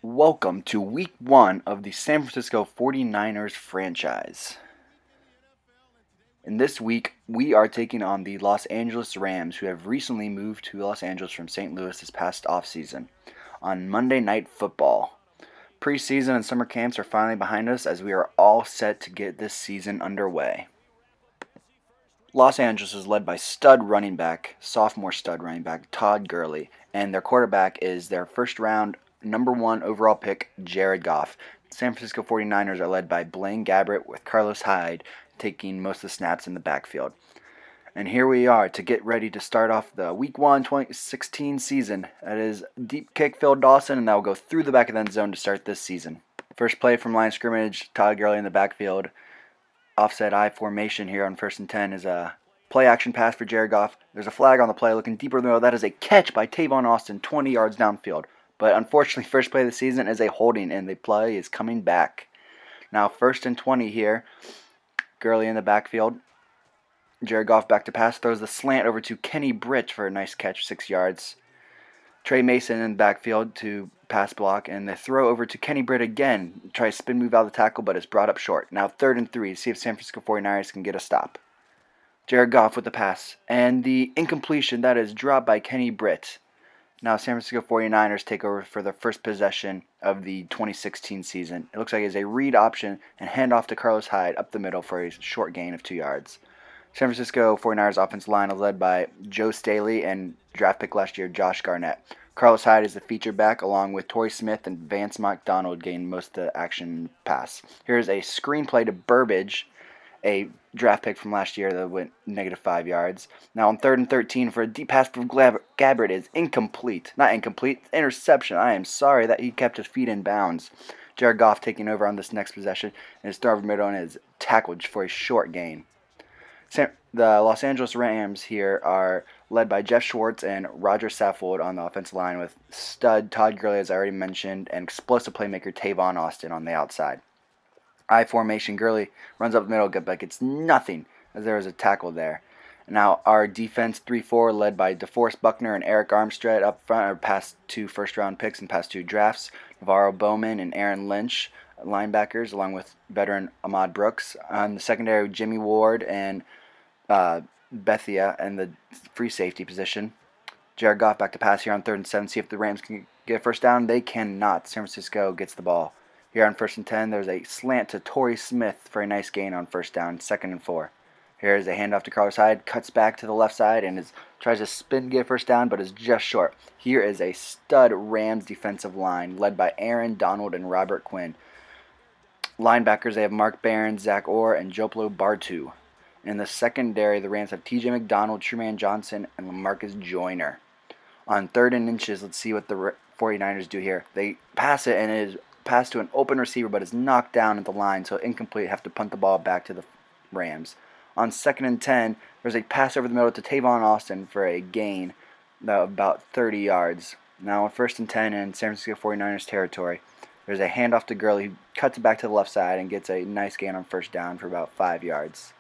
Welcome to week 1 of the San Francisco 49ers franchise. In this week, we are taking on the Los Angeles Rams, who have recently moved to Los Angeles from St. Louis this past offseason, on Monday Night Football. Preseason and summer camps are finally behind us as we are all set to get this season underway. Los Angeles is led by sophomore stud running back Todd Gurley, and their quarterback is their first round number 1 overall pick, Jared Goff. San Francisco 49ers are led by Blaine Gabbert with Carlos Hyde taking most of the snaps in the backfield. And here we are to get ready to start off the Week 1 2016 season. That is deep kick Phil Dawson, and that will go through the back of the end zone to start this season. First play from line of scrimmage, Todd Gurley in the backfield. Offset I formation here on 1st and 10 is a play action pass for Jared Goff. There's a flag on the play looking deeper in the middle. That is a catch by Tavon Austin 20 yards downfield. But unfortunately, first play of the season is a holding, and the play is coming back. Now 1st and 20 here. Gurley in the backfield. Jared Goff back to pass. Throws the slant over to Kenny Britt for a nice catch, 6 yards. Trey Mason in the backfield to pass block, and the throw over to Kenny Britt again. Tries spin move out of the tackle, but is brought up short. Now 3rd and 3 to see if San Francisco 49ers can get a stop. Jared Goff with the pass, and the incompletion that is dropped by Kenny Britt. Now San Francisco 49ers take over for their first possession of the 2016 season. It looks like it's a read option and handoff to Carlos Hyde up the middle for a short gain of 2 yards. San Francisco 49ers offensive line is led by Joe Staley and draft pick last year Josh Garnett. Carlos Hyde is the feature back, along with Torrey Smith and Vance McDonald gained most of the action pass. Here's a screenplay to Burbage, a draft pick from last year that went -5 yards. Now on 3rd and 13 for a deep pass from Gabbert is incomplete. Not incomplete, interception. I am sorry that he kept his feet in bounds. Jared Goff taking over on this next possession, and his throw over middle and is tackled for a short gain. The Los Angeles Rams here are led by Jeff Schwartz and Roger Saffold on the offensive line, with stud Todd Gurley, as I already mentioned, and explosive playmaker Tavon Austin on the outside. I formation, Gurley runs up the middle, but gets nothing as there was a tackle there. Now our defense 3-4 led by DeForest Buckner and Eric Armstead up front are past 2 first-round picks and past 2 drafts. Navarro Bowman and Aaron Lynch, linebackers, along with veteran Ahmad Brooks. On the secondary, Jimmy Ward and Bethia and the free safety position. Jared Goff back to pass here on 3rd and 7. See if the Rams can get a first down. They cannot. San Francisco gets the ball. Here on 1st and 10, there's a slant to Torrey Smith for a nice gain on 1st down, 2nd and 4. Here's a handoff to Carlos Hyde, cuts back to the left side and tries to spin to get a first down, but is just short. Here is a stud Rams defensive line led by Aaron Donald and Robert Quinn. Linebackers, they have Mark Barron, Zach Orr, and Joplo Bartu. In the secondary, the Rams have TJ McDonald, Truman Johnson, and LaMarcus Joyner. On 3rd and inches, let's see what the 49ers do here. They pass it, and it is passed to an open receiver, but is knocked down at the line, so incomplete. Have to punt the ball back to the Rams. On 2nd and 10, there's a pass over the middle to Tavon Austin for a gain of about 30 yards. Now on 1st and 10 in San Francisco 49ers territory, there's a handoff to Gurley, who cuts it back to the left side and gets a nice gain on 1st down for about 5 yards.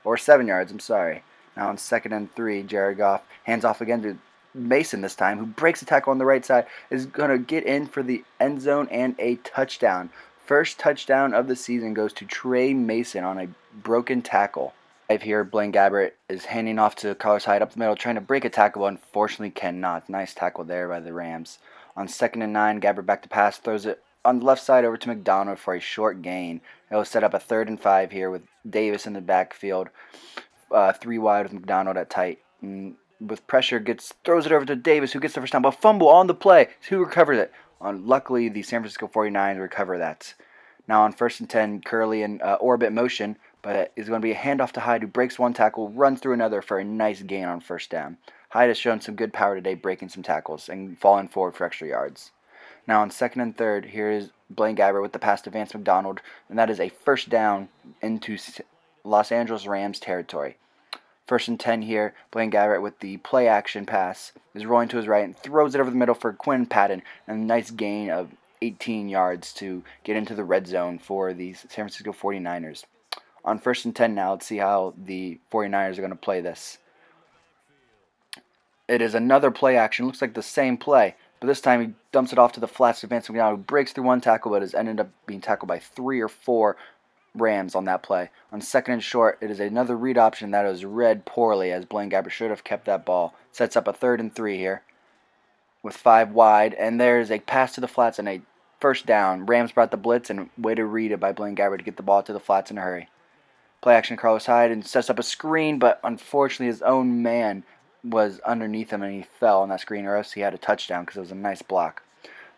Or 7 yards, I'm sorry. Now on 2nd and 3, Jared Goff hands off again to Mason this time, who breaks the tackle on the right side, is going to get in for the end zone and a touchdown. First touchdown of the season goes to Trey Mason on a broken tackle. Here, Blaine Gabbert is handing off to Carlos Hyde up the middle, trying to break a tackle, but unfortunately cannot. Nice tackle there by the Rams. On 2nd and 9, Gabbert back to pass, throws it on the left side over to McDonald for a short gain. It will set up a 3rd and 5 here with Davis in the backfield, 3 wide with McDonald at tight. And with pressure, throws it over to Davis, who gets the first down, but fumble on the play. Who recovers it? Luckily, the San Francisco 49ers recover that. Now on 1st and 10, Curley in orbit motion, but it's going to be a handoff to Hyde, who breaks one tackle, runs through another for a nice gain on 1st down. Hyde has shown some good power today, breaking some tackles and falling forward for extra yards. Now on 2nd and 3rd, here is Blaine Gabbert with the pass to Vance McDonald, and that is a 1st down into Los Angeles Rams territory. 1st and 10 here, Blaine Gabbert with the play action pass is rolling to his right and throws it over the middle for Quinn Patton, and a nice gain of 18 yards to get into the red zone for the San Francisco 49ers. On 1st and 10 now, let's see how the 49ers are going to play this. It is another play action. Looks like the same play. But this time he dumps it off to the flats to Vance McDonald, who breaks through one tackle but has ended up being tackled by 3 or 4 Rams on that play. On second and short, it is another read option that was read poorly as Blaine Gabbert should have kept that ball. Sets up a 3rd and 3 here with 5 wide, and there's a pass to the flats and a first down. Rams brought the blitz, and way to read it by Blaine Gabbert to get the ball to the flats in a hurry. Play action Carlos Hyde and sets up a screen, but unfortunately his own man was underneath him and he fell on that screen, or else he had a touchdown because it was a nice block.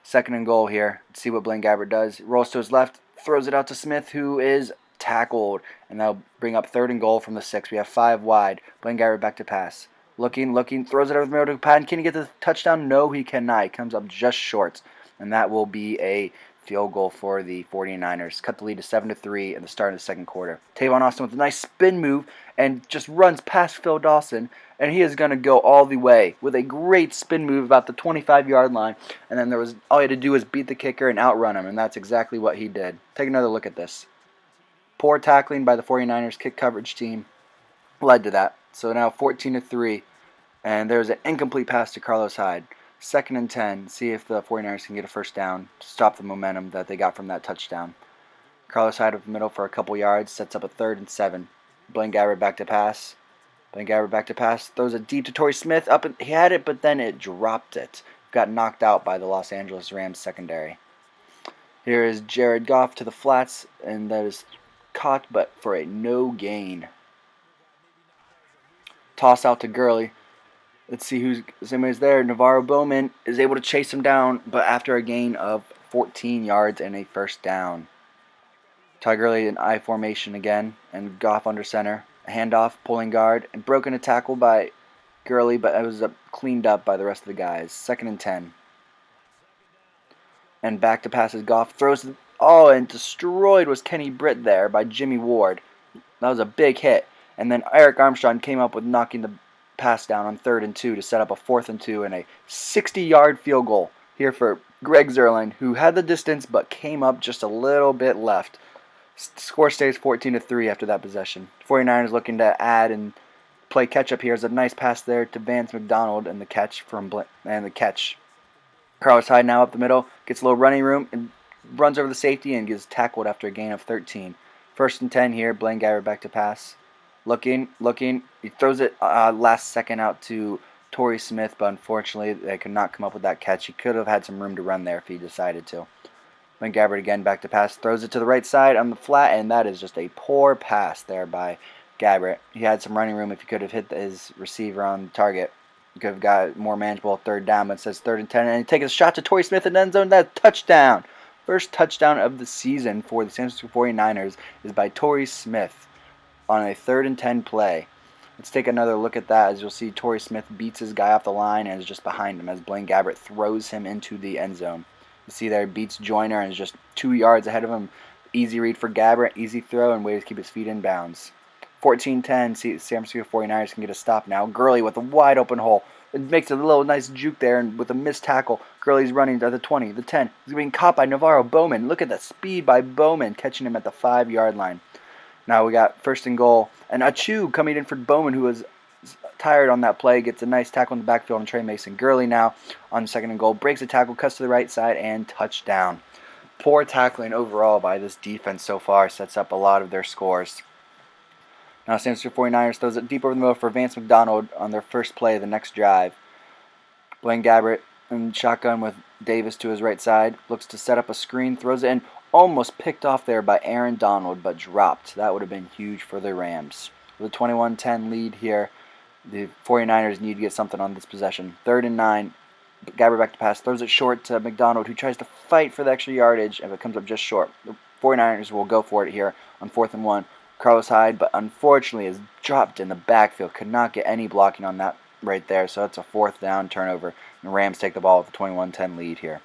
Second and goal here. Let's see what Blaine Gabbert does. Rolls to his left, throws it out to Smith, who is tackled, and that'll bring up 3rd and goal from the 6. We have 5 wide. Blaine Gabbert back to pass. Looking, throws it over the middle to Patton. Can he get the touchdown? No, he cannot. He comes up just short, and that will be a field goal for the 49ers. Cut the lead to 7-3 at the start of the second quarter. Tavon Austin with a nice spin move and just runs past Phil Dawson, and he is going to go all the way with a great spin move about the 25-yard line, and then all he had to do was beat the kicker and outrun him, and that's exactly what he did. Take another look at this. Poor tackling by the 49ers kick coverage team led to that. So now 14-3, and there's an incomplete pass to Carlos Hyde. 2nd and 10. See if the 49ers can get a first down to stop the momentum that they got from that touchdown. Carlos Hyde up the middle for a couple yards. Sets up a 3rd and 7. Blaine Gabbert back to pass. Throws it deep to Torrey Smith. He had it, but then it dropped it. Got knocked out by the Los Angeles Rams secondary. Here is Jared Goff to the flats, and that is caught, but for a no gain. Toss out to Gurley. Let's see somebody's there. Navarro Bowman is able to chase him down, but after a gain of 14 yards and a first down. Todd Gurley in I formation again, and Goff under center. A handoff, pulling guard, and broken a tackle by Gurley, but it was cleaned up by the rest of the guys. 2nd and 10. And back to passes. Goff throws and destroyed was Kenny Britt there by Jimmy Ward. That was a big hit. And then Eric Armstrong came up with knocking the pass down on 3rd and 2 to set up a 4th and 2 and a 60-yard field goal here for Greg Zerline, who had the distance but came up just a little bit left. Score stays 14-3 after that possession. 49ers looking to add and play catch-up here. Is a nice pass there to Vance McDonald and the catch. Carlos Hyde now up the middle, gets a little running room and runs over the safety and gets tackled after a gain of 13. 1st and 10 here. Blaine Gabbert back to pass. Looking. He throws it last second out to Torrey Smith, but unfortunately they could not come up with that catch. He could have had some room to run there if he decided to. Blaine Gabbert again back to pass. Throws it to the right side on the flat, and that is just a poor pass there by Gabbert. He had some running room if he could have hit his receiver on target. He could have got more manageable 3rd down, but it says 3rd and 10, and he takes a shot to Torrey Smith in the end zone. That touchdown. First touchdown of the season for the San Francisco 49ers is by Torrey Smith on a 3rd and 10 play. Let's take another look at that. As you'll see, Torrey Smith beats his guy off the line and is just behind him as Blaine Gabbert throws him into the end zone. You see there, beats Joyner and is just 2 yards ahead of him. Easy read for Gabbert, easy throw, and way to keep his feet in bounds. 14-10, see San Francisco 49ers can get a stop now. Gurley with a wide open hole. It makes a little nice juke there, and with a missed tackle, Gurley's running to the 20, the 10. He's being caught by Navarro Bowman. Look at the speed by Bowman, catching him at the 5-yard line. Now we got 1st and goal, and Achu coming in for Bowman, who was tired on that play, gets a nice tackle in the backfield on Trey Mason. Gurley now on 2nd and goal, breaks a tackle, cuts to the right side, and touchdown. Poor tackling overall by this defense so far sets up a lot of their scores. Now San Francisco 49ers throws it deep over the middle for Vance McDonald on their first play of the next drive. Blaine Gabbert in shotgun with Davis to his right side, looks to set up a screen, throws it in, almost picked off there by Aaron Donald, but dropped. That would have been huge for the Rams. With a 21-10 lead here, the 49ers need to get something on this possession. 3rd and 9, Gabbert back to pass, throws it short to McDonald, who tries to fight for the extra yardage, and it comes up just short. The 49ers will go for it here on 4th and 1. Carlos Hyde, but unfortunately is dropped in the backfield. Could not get any blocking on that right there, so it's a 4th down turnover. And the Rams take the ball with a 21-10 lead here.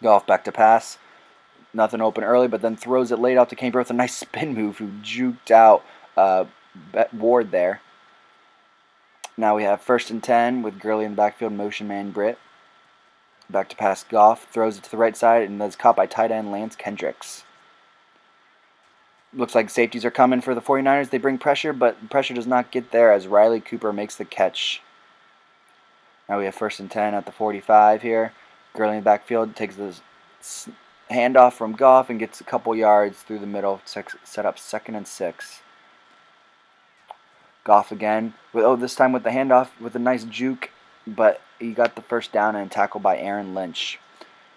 Goff back to pass. Nothing open early, but then throws it late out to Kane Brewer with a nice spin move, who juked out Ward there. Now we have 1st and 10 with Gurley in the backfield, motion man Britt. Back to pass Goff, throws it to the right side, and that's caught by tight end Lance Kendricks. Looks like safeties are coming for the 49ers. They bring pressure, but pressure does not get there as Riley Cooper makes the catch. Now we have 1st and 10 at the 45 here. Gurley in the backfield takes this handoff from Goff and gets a couple yards through the middle, set up 2nd and 6. Goff again, this time with the handoff with a nice juke, but he got the first down and tackled by Aaron Lynch.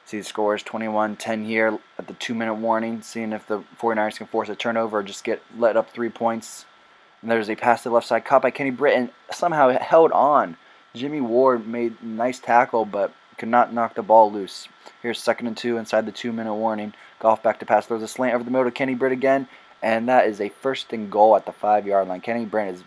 See the scores 21-10 here at the 2-minute warning, seeing if the 49ers can force a turnover or just get let up 3 points. And there's a pass to the left side caught by Kenny Britt and somehow held on. Jimmy Ward made a nice tackle but could not knock the ball loose. Here's 2nd and 2 inside the 2-minute warning. Goff back to pass, throws a slant over the middle to Kenny Britt again, and that is a 1st and goal at the 5-yard line. Kenny Britt has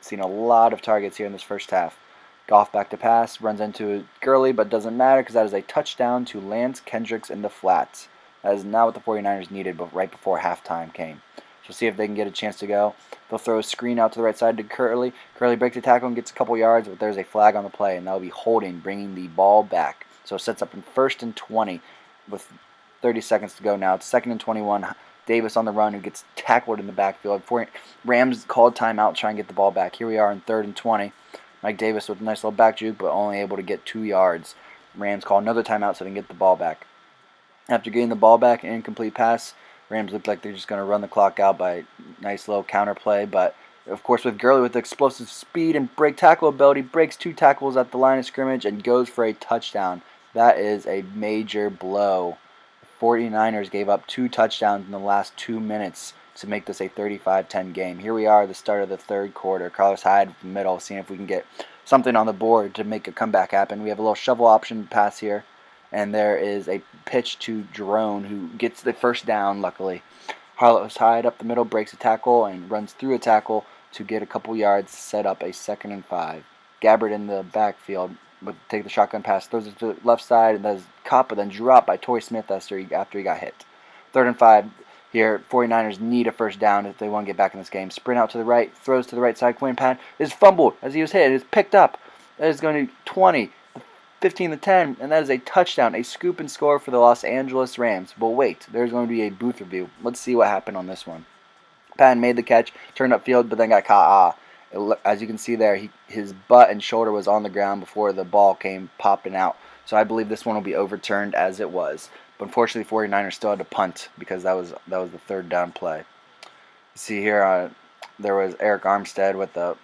seen a lot of targets here in this first half. Goff back to pass, runs into Gurley, but doesn't matter because that is a touchdown to Lance Kendricks in the flats. That is not what the 49ers needed, but right before halftime came. So see if they can get a chance to go. They'll throw a screen out to the right side to Gurley. Gurley breaks the tackle and gets a couple yards, but there's a flag on the play, and that will be holding, bringing the ball back. So it sets up in 1st and 20 with 30 seconds to go now. It's 2nd and 21. Davis on the run who gets tackled in the backfield. Rams called timeout to try and get the ball back. Here we are in 3rd and 20. Mike Davis with a nice little back juke, but only able to get 2 yards. Rams call another timeout so they can get the ball back. After getting the ball back, an incomplete pass, Rams look like they're just going to run the clock out by a nice little counter play. But, of course, with Gurley with explosive speed and break tackle ability, breaks 2 tackles at the line of scrimmage and goes for a touchdown. That is a major blow. 49ers gave up 2 touchdowns in the last 2 minutes to make this a 35-10 game. Here we are at the start of the 3rd quarter. Carlos Hyde in the middle, seeing if we can get something on the board to make a comeback happen. We have a little shovel option pass here, and there is a pitch to Jerome, who gets the first down, luckily. Carlos Hyde up the middle, breaks a tackle, and runs through a tackle to get a couple yards, set up a 2nd and 5. Gabbert in the backfield would take the shotgun pass, throws it to the left side, and does caught, but then dropped by Torrey Smith after he got hit. 3rd and 5 here. 49ers need a first down if they want to get back in this game. Sprint out to the right, throws to the right side. Quinn Patton is fumbled as he was hit. It is picked up. That is going to 20, 15-10, and that is a touchdown, a scoop and score for the Los Angeles Rams. But wait, there's going to be a booth review. Let's see what happened on this one. Patton made the catch, turned upfield, but then got caught. As you can see there, his butt and shoulder was on the ground before the ball came popping out. So I believe this one will be overturned as it was. But unfortunately, 49ers still had to punt because that was the 3rd down play. You see here, there was Eric Armstead with the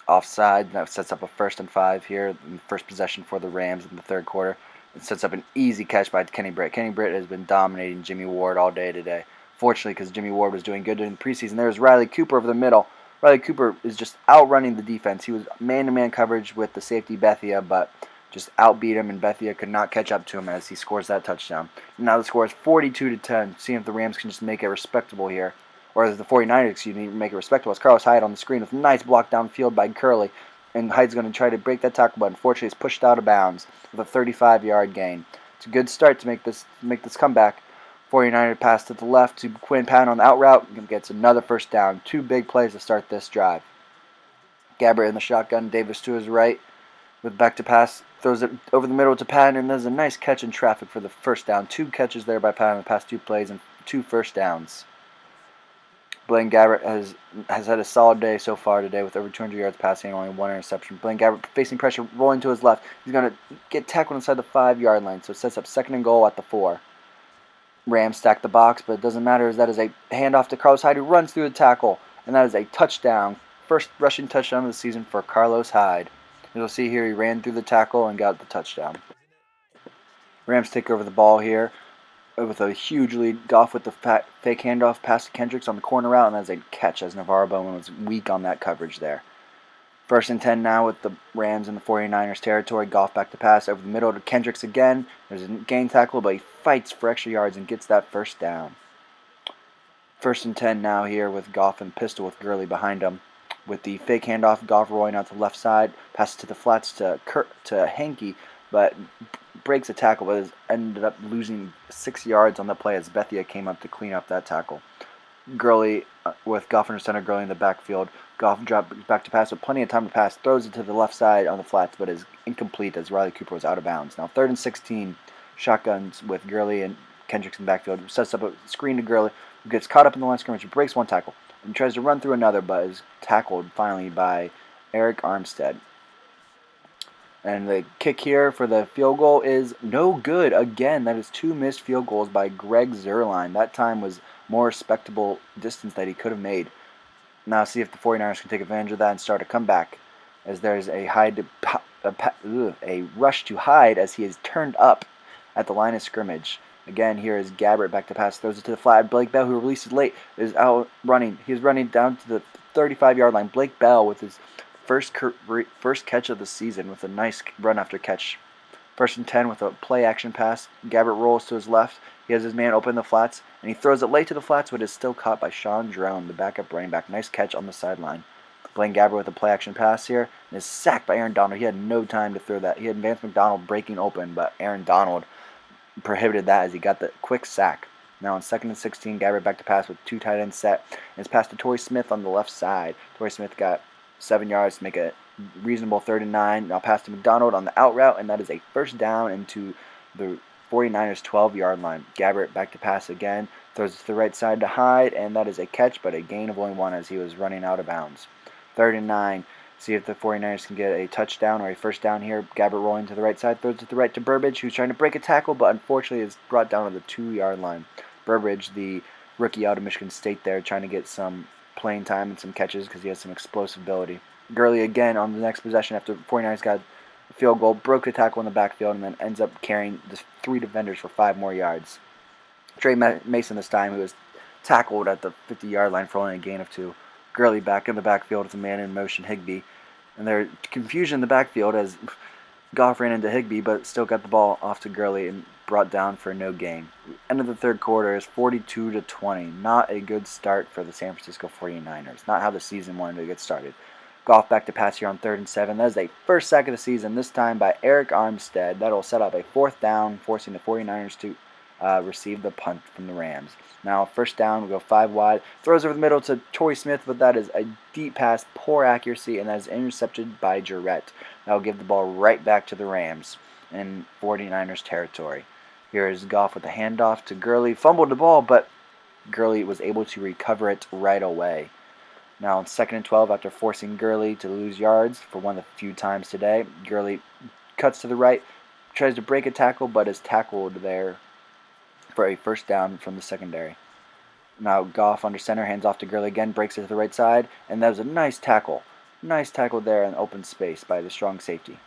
offside. That sets up a 1st and 5 here, in the first possession for the Rams in the 3rd quarter. It sets up an easy catch by Kenny Britt. Kenny Britt has been dominating Jimmy Ward all day today. Fortunately, because Jimmy Ward was doing good in the preseason, there's Riley Cooper over the middle. Riley Cooper is just outrunning the defense. He was man-to-man coverage with the safety Bethia, but just outbeat him, and Bethia could not catch up to him as he scores that touchdown. Now the score is 42-10. Seeing if the Rams can just make it respectable here, or the 49ers, make it respectable. It's Carlos Hyde on the screen with a nice block downfield by Gurley, and Hyde's going to try to break that tackle, but unfortunately it's pushed out of bounds with a 35-yard gain. It's a good start to make this comeback. 49er pass to the left to Quinn Patton on the out route and gets another first down. 2 big plays to start this drive. Gabbert in the shotgun, Davis to his right with back to pass, throws it over the middle to Patton, and there's a nice catch in traffic for the first down. 2 catches there by Patton in the past 2 plays and 2 first downs. Blaine Gabbert has had a solid day so far today with over 200 yards passing and only 1 interception. Blaine Gabbert facing pressure, rolling to his left. He's going to get tackled inside the 5-yard line, so it sets up 2nd and goal at the 4. Rams stack the box, but it doesn't matter as that is a handoff to Carlos Hyde who runs through the tackle, and that is a touchdown. First rushing touchdown of the season for Carlos Hyde. As you'll see here, he ran through the tackle and got the touchdown. Rams take over the ball here with a huge lead. Goff with the fake handoff pass to Kendricks on the corner route, and that's a catch as Navarro Bowman was weak on that coverage there. 1st and 10 now with the Rams in the 49ers territory. Goff back to pass over the middle to Kendricks again. There's a gain tackle, but he fights for extra yards and gets that first down. 1st and 10 now here with Goff and pistol with Gurley behind him. With the fake handoff, Goff rolling out to the left side, passes to the flats to Hankey, but breaks a tackle, but has ended up losing 6 yards on the play as Bethia came up to clean up that tackle. Gurley with Goff under center, Gurley in the backfield. Goff drops back to pass with plenty of time to pass, throws it to the left side on the flats, but is incomplete as Riley Cooper was out of bounds. Now 3rd and 16, shotguns with Gurley and Kendricks in the backfield. Sets up a screen to Gurley, who gets caught up in the line of scrimmage, breaks 1 tackle, and tries to run through another, but is tackled finally by Eric Armstead. And the kick here for the field goal is no good. Again, that is 2 missed field goals by Greg Zuerlein. That time was more respectable distance that he could have made. Now see if the 49ers can take advantage of that and start a comeback, as there's a rush to hide as he is turned up at the line of scrimmage. Again, here is Gabbert back to pass, throws it to the flat. Blake Bell, who releases late, is out running. He's running down to the 35-yard line. Blake Bell with his first catch of the season with a nice run after catch. 1st and 10 with a play action pass. Gabbert rolls to his left. He has his man open the flats, and he throws it late to the flats, but is still caught by Sean Drone, the backup running back. Nice catch on the sideline. Blaine Gabbert with a play action pass here, and is sacked by Aaron Donald. He had no time to throw that. He had Vance McDonald breaking open, but Aaron Donald prohibited that as he got the quick sack. Now on 2nd and 16, Gabbert back to pass with 2 tight ends set, and it's passed to Torrey Smith on the left side. Torrey Smith got 7 yards to make a reasonable 3rd and 9. Now pass to McDonald on the out route, and that is a first down into the 49ers 12-yard line. Gabbert back to pass again, throws it to the right side to Hyde, and that is a catch, but a gain of only 1 as he was running out of bounds. 3rd and 9. See if the 49ers can get a touchdown or a first down here. Gabbert rolling to the right side, throws it to the right to Burbridge, who's trying to break a tackle, but unfortunately is brought down to the 2-yard line. Burbridge, the rookie out of Michigan State there, trying to get some playing time and some catches because he has some explosive ability. Gurley again on the next possession after the 49ers got a field goal, broke the tackle in the backfield, and then ends up carrying the 3 defenders for 5 more yards. Trey Mason this time, who was tackled at the 50-yard line for only a gain of 2. Gurley back in the backfield with a man in motion, Higbee. And there's confusion in the backfield as Goff ran into Higbee, but still got the ball off to Gurley and brought down for no gain. End of the 3rd quarter is 42-20. Not a good start for the San Francisco 49ers. Not how the season wanted to get started. Goff back to pass here on 3rd and 7. That is a first sack of the season, this time by Eric Armstead. That'll set up a 4th down, forcing the 49ers to receive the punt from the Rams. Now, 1st down, we'll go 5 wide. Throws over the middle to Torrey Smith, but that is a deep pass, poor accuracy, and that is intercepted by Jarrett. That'll give the ball right back to the Rams in 49ers territory. Here is Goff with a handoff to Gurley. Fumbled the ball, but Gurley was able to recover it right away. Now on 2nd and 12, after forcing Gurley to lose yards for one of the few times today, Gurley cuts to the right, tries to break a tackle, but is tackled there for a first down from the secondary. Now Goff under center, hands off to Gurley again, breaks it to the right side, and that was a nice tackle. Nice tackle there in open space by the strong safety.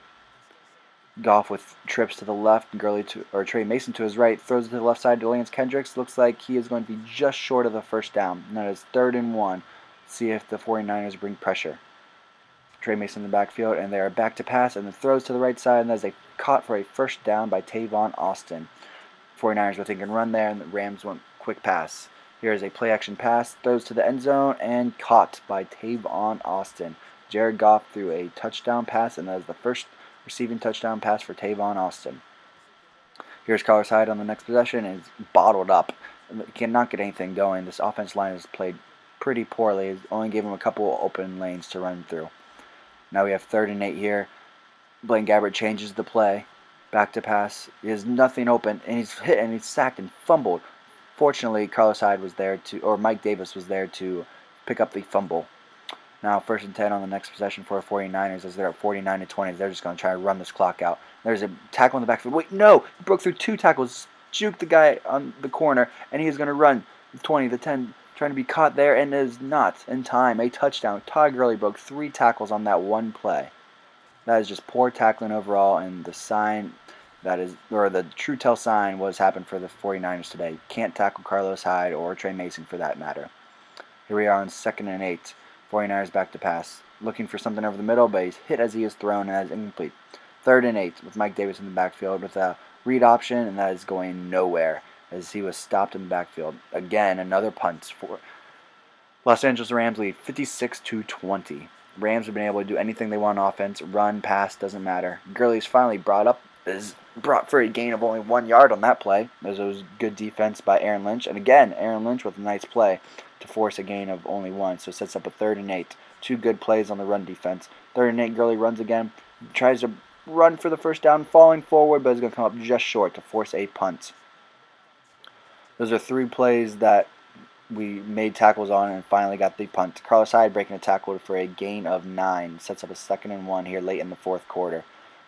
Goff with trips to the left, Trey Mason to his right, throws it to the left side to Lance Kendricks. Looks like he is going to be just short of the first down. And that is 3rd and 1. See if the 49ers bring pressure. Trey Mason in the backfield, and they are back to pass, and the throws to the right side, and that is a caught for a first down by Tavon Austin. 49ers were thinking run there, and the Rams went quick pass. Here is a play-action pass, throws to the end zone, and caught by Tavon Austin. Jared Goff threw a touchdown pass, and that is the first receiving touchdown pass for Tavon Austin. Here's Carlos Hyde on the next possession, and it's bottled up. He cannot get anything going. This offense line has played pretty poorly. It only gave him a couple open lanes to run through. Now we have 3rd and 8 here. Blaine Gabbert changes the play. Back to pass. He has nothing open, and he's hit and he's sacked and fumbled. Fortunately, Carlos Hyde was there Mike Davis was there to pick up the fumble. Now 1st and 10 on the next possession for the 49ers as they're at 49-20. They're just going to try to run this clock out. There's a tackle in the backfield. Wait, no! He broke through 2 tackles, juked the guy on the corner, and he's going to run 20, the 10, trying to be caught there, and is not in time. A touchdown. Todd Gurley broke 3 tackles on that one play. That is just poor tackling overall, and the true tell sign was happened for the 49ers today. Can't tackle Carlos Hyde or Trey Mason for that matter. Here we are on 2nd and 8. 49ers back to pass. Looking for something over the middle, but he's hit as he is thrown and that is incomplete. 3rd and 8 with Mike Davis in the backfield with a read option, and that is going nowhere as he was stopped in the backfield. Again, another punt for Los Angeles Rams lead 56-20. Rams have been able to do anything they want on offense. Run, pass, doesn't matter. Gurley's finally brought for a gain of only 1 yard on that play. As it was good defense by Aaron Lynch. And again, Aaron Lynch with a nice play to force a gain of only 1. So it sets up a 3rd and 8. 2 good plays on the run defense. 3rd and 8, Gurley runs again. Tries to run for the first down, falling forward, but is going to come up just short to force a punt. Those are 3 plays that we made tackles on and finally got the punt. Carlos Hyde breaking a tackle for a gain of 9. Sets up a 2nd and 1 here late in the 4th quarter.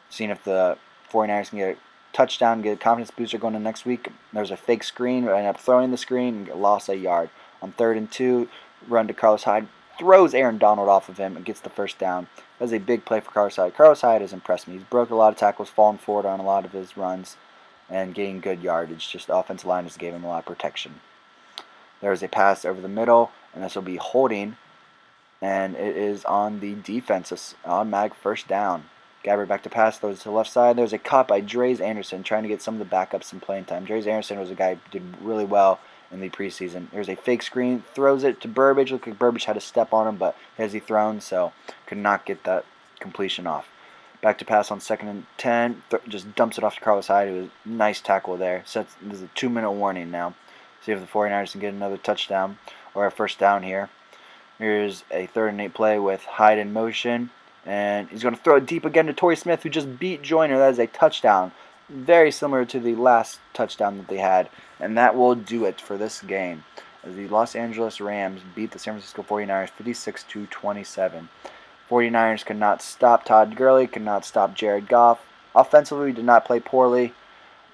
seeing if the 49ers can get a touchdown, get a confidence booster going to next week. There's a fake screen. I ended up throwing the screen and lost a yard. On 3rd and 2, run to Carlos Hyde. Throws Aaron Donald off of him and gets the first down. That was a big play for Carlos Hyde. Carlos Hyde has impressed me. He's broke a lot of tackles, fallen forward on a lot of his runs, and getting good yardage. Just the offensive line just gave him a lot of protection. There is a pass over the middle, and this will be holding, and it is on the defense. Automatic first down. Gabbert back to pass, throws to the left side. There's a cut by Dre's Anderson, trying to get some of the backups some playing time. Dre's Anderson was a guy who did really well in the preseason. There's a fake screen, throws it to Burbage. Looked like Burbage had a step on him, but has he thrown, so could not get that completion off. Back to pass on 2nd and 10. Just dumps it off to Carlos Hyde. It was a nice tackle there. There's a 2-minute warning now. See if the 49ers can get another touchdown or a first down here. Here's a 3rd and 8 play with Hyde in motion. And he's going to throw it deep again to Torrey Smith, who just beat Joyner. That is a touchdown. Very similar to the last touchdown that they had. And that will do it for this game, as the Los Angeles Rams beat the San Francisco 49ers 56-27. 49ers could not stop Todd Gurley, could not stop Jared Goff. Offensively, we did not play poorly.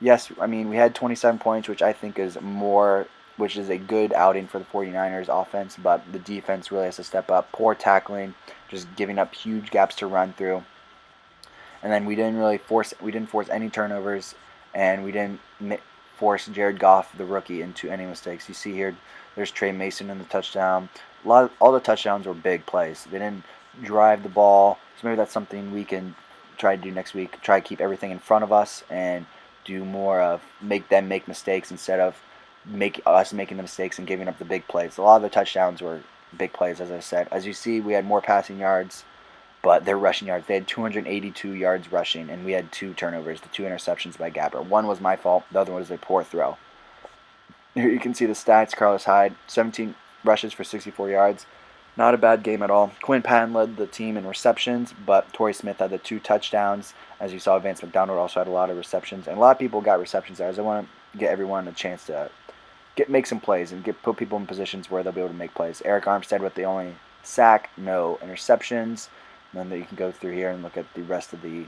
Yes, I mean, we had 27 points, which I think is which is a good outing for the 49ers offense, but the defense really has to step up. Poor tackling, just giving up huge gaps to run through. And then we didn't force any turnovers, and we didn't force Jared Goff, the rookie, into any mistakes. You see here, there's Trey Mason in the touchdown. All the touchdowns were big plays. They didn't drive the ball, so maybe that's something we can try to do next week. Try to keep everything in front of us and do more of make them make mistakes instead of us making the mistakes and giving up the big plays. A lot of the touchdowns were big plays, as I said. As you see, we had more passing yards, but their rushing yards. They had 282 yards rushing, and we had 2 turnovers, the 2 interceptions by Gabbert. One was my fault. The other one was a poor throw. Here you can see the stats. Carlos Hyde, 17 rushes for 64 yards. Not a bad game at all. Quinn Patton led the team in receptions, but Torrey Smith had the 2 touchdowns. As you saw, Vance McDonald also had a lot of receptions, and a lot of people got receptions there. As I want to get everyone a chance to make some plays and put people in positions where they'll be able to make plays. Eric Armstead with the only sack, no interceptions. And then you can go through here and look at the rest of the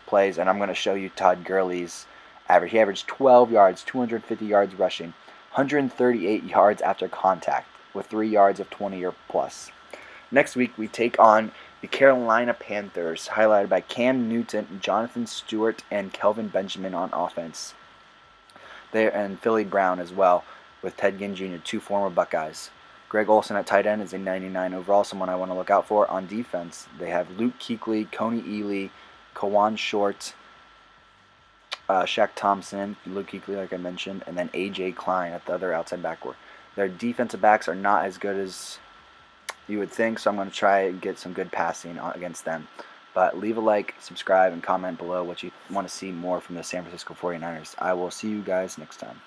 plays, and I'm going to show you Todd Gurley's average. He averaged 12 yards, 250 yards rushing, 138 yards after contact, with 3 yards of 20 or plus. Next week, we take on the Carolina Panthers, highlighted by Cam Newton, Jonathan Stewart, and Kelvin Benjamin on offense. And Philly Brown as well, with Ted Ginn Jr., 2 former Buckeyes. Greg Olsen at tight end is a 99 overall, someone I want to look out for. On defense, they have Luke Kuechly, Coney Ely, Kawan Short, Shaq Thompson, Luke Kuechly, like I mentioned, and then A.J. Klein at the other outside backcourt. Their defensive backs are not as good as you would think, so I'm going to try and get some good passing against them. But leave a like, subscribe, and comment below what you want to see more from the San Francisco 49ers. I will see you guys next time.